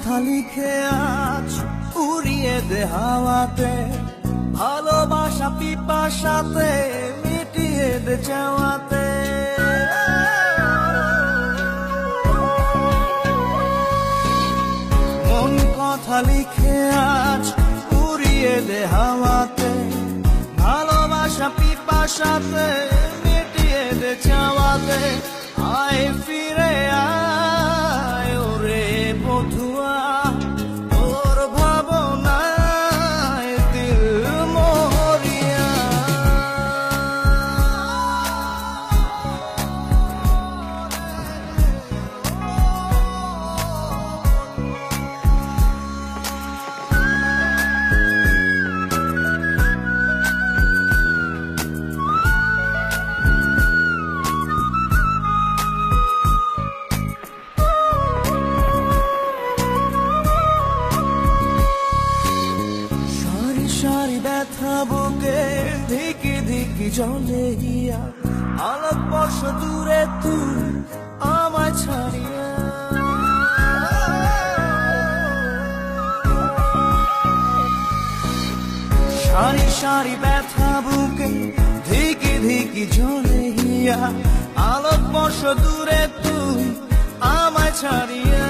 কথা লিখে আজ উড়িয়ে দে হাওয়াতে, ভালোবাসা পিপাসাতে মিটিয়ে দে চাওয়াতে। মন কথা লিখে আজ উড়িয়ে দে হাওয়াতে, ভালোবাসা পিপাসাতে মিটিয়ে দে চাওয়াতে। আয় ফিরে আয় ওরে বধুয়া, তোর ভাবনায় দিল মরিয়া। সারি ব্যথা বুকে ধিকি ধিকি জলে গিয়া, আলোক বর্ষ দূরে তুই আমায় ছাড়িয়া। সারি সারি ব্যথা বুকে ধিকি ধিকি জলে গিয়া, আলোক বর্ষ দূরে তুই আমায় ছাড়িয়া।